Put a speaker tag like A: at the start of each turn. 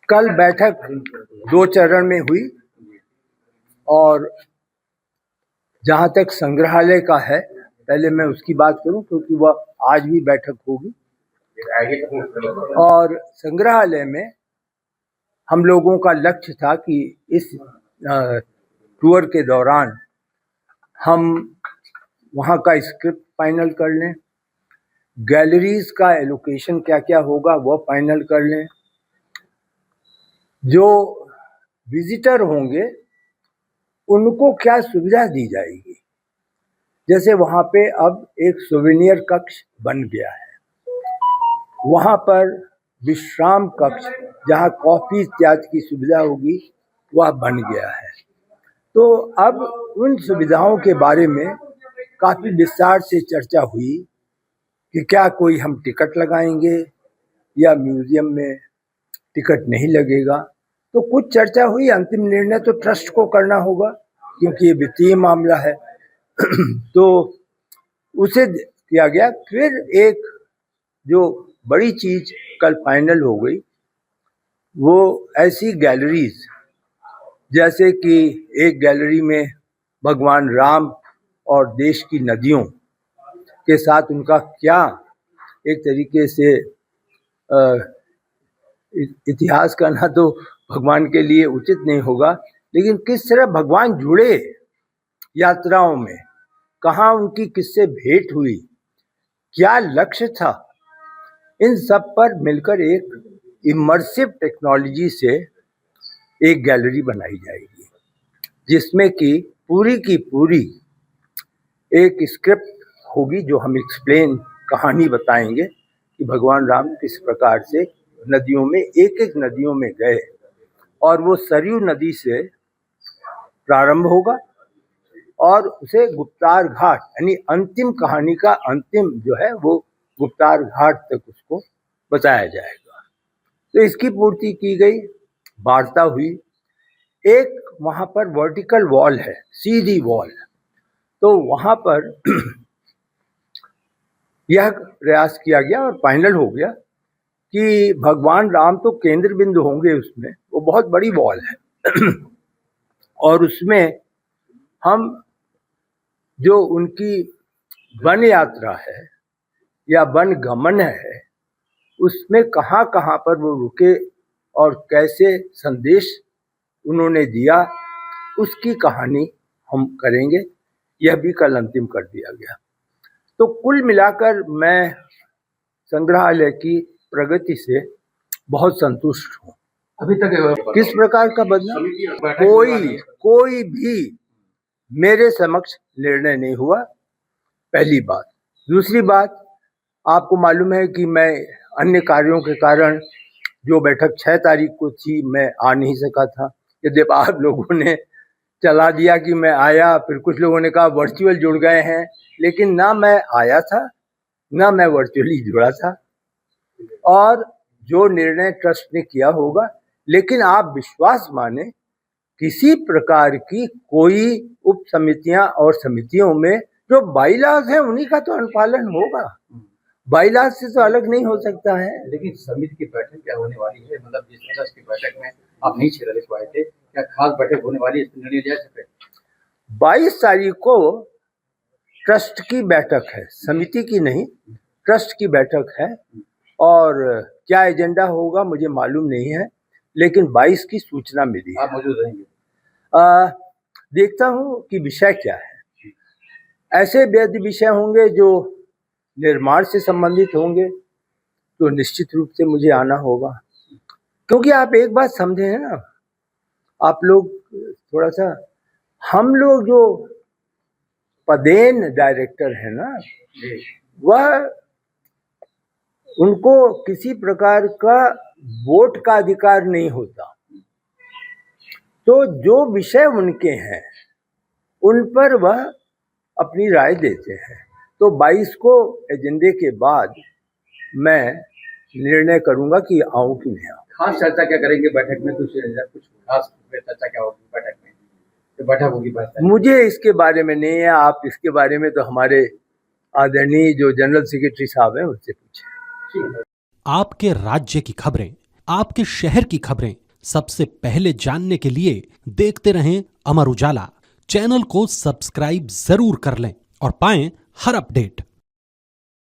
A: कल बैठक 2 चरण में हुई और जहां तक संग्रहालय का है, पहले मैं उसकी बात करूं क्योंकि वह आज भी बैठक होगी। और संग्रहालय में हम लोगों का लक्ष्य था कि इस टूर के दौरान हम वहाँ का स्क्रिप्ट फाइनल कर लें, गैलरीज का एलोकेशन क्या क्या होगा वह फाइनल कर लें, जो विजिटर होंगे उनको क्या सुविधा दी जाएगी। जैसे वहाँ पे अब एक सोवेनियर कक्ष बन गया है, वहाँ पर विश्राम कक्ष जहाँ कॉफ़ी इत्यादि की सुविधा होगी वह बन गया है। तो अब उन सुविधाओं के बारे में काफ़ी विस्तार से चर्चा हुई कि क्या कोई हम टिकट लगाएंगे या म्यूज़ियम में टिकट नहीं लगेगा। तो कुछ चर्चा हुई, अंतिम निर्णय तो ट्रस्ट को करना होगा क्योंकि ये वित्तीय मामला है। तो उसे किया गया। फिर एक जो बड़ी चीज़ कल फाइनल हो गई वो ऐसी गैलरीज, जैसे कि एक गैलरी में भगवान राम और देश की नदियों के साथ उनका क्या एक तरीके से इतिहास करना तो भगवान के लिए उचित नहीं होगा, लेकिन किस तरह भगवान जुड़े यात्राओं में, कहाँ उनकी किससे भेंट हुई, क्या लक्ष्य था, इन सब पर मिलकर एक इमर्सिव टेक्नोलॉजी से एक गैलरी बनाई जाएगी जिसमें कि पूरी की पूरी एक स्क्रिप्ट होगी जो हम एक्सप्लेन कहानी बताएंगे कि भगवान राम किस प्रकार से नदियों में एक एक नदियों में गए और वो सरयू नदी से प्रारंभ होगा और उसे गुप्तार घाट यानी अंतिम कहानी का अंतिम जो है वो गुप्तार घाट तक उसको बताया जाएगा। तो इसकी पूर्ति की गई, वार्ता हुई। एक वहाँ पर वर्टिकल वॉल है, सीधी वॉल, तो वहाँ पर यह प्रयास किया गया और फाइनल हो गया कि भगवान राम तो केंद्र बिंदु होंगे उसमें, वो बहुत बड़ी वॉल है और उसमें हम जो उनकी वन यात्रा है या वन गमन है उसमें कहाँ कहाँ पर वो रुके और कैसे संदेश उन्होंने दिया उसकी कहानी हम करेंगे। यह भी कल अंतिम कर दिया गया। तो कुल मिलाकर मैं संग्रहालय की प्रगति से बहुत संतुष्ट हूँ।
B: अभी तक
A: किस प्रकार का बदलाव, कोई भी मेरे समक्ष निर्णय नहीं हुआ, पहली बात। दूसरी बात, आपको मालूम है कि मैं अन्य कार्यों के कारण जो बैठक 6 तारीख को थी मैं आ नहीं सका था। यदि आप लोगों ने चला दिया कि मैं आया, फिर कुछ लोगों ने कहा वर्चुअल जुड़ गए हैं, लेकिन ना मैं आया था ना मैं वर्चुअली जुड़ा था। और जो निर्णय ट्रस्ट ने किया होगा, लेकिन आप विश्वास माने किसी प्रकार की कोई उप समितियां और समितियों में जो बाईलाज है उन्हीं का तो अनुपालन होगा, बाईलाज से तो अलग नहीं हो सकता है।
B: लेकिन समिति की बैठक क्या होने वाली है, मतलब जिस तरह की बैठक में आप नहीं छिरा लिख पाए थे, क्या खास बैठक होने वाली है, इस निर्णय लिया सकते?
A: 22 तारीख को ट्रस्ट की बैठक है, समिति की नहीं, ट्रस्ट की बैठक है और क्या एजेंडा होगा मुझे मालूम नहीं है, लेकिन 22 की सूचना मिली है।
B: आप मौजूद रहेंगे?
A: देखता हूँ कि विषय क्या है। ऐसे वैध विषय होंगे जो निर्माण से संबंधित होंगे तो निश्चित रूप से मुझे आना होगा, क्योंकि आप एक बात समझे हैं ना, आप लोग थोड़ा सा, हम लोग जो पदेन डायरेक्टर है ना, वह उनको किसी प्रकार का वोट का अधिकार नहीं होता। तो जो विषय उनके हैं उन पर वह अपनी राय देते हैं। तो 22 को एजेंडे के बाद मैं निर्णय करूंगा कि आऊं कि नहीं आऊं।
B: खास चर्चा क्या करेंगे बैठक में? कुछ खास चर्चा क्या होगी बैठक में? तो बैठक होगी
A: मुझे इसके बारे में नहीं है, आप इसके बारे में तो हमारे आदरणीय जो जनरल सेक्रेटरी साहब हैं उससे पूछें।
C: आपके राज्य की खबरें, आपके शहर की खबरें सबसे पहले जानने के लिए देखते रहें अमर उजाला। चैनल को सब्सक्राइब जरूर कर लें और पाएं हर अपडेट।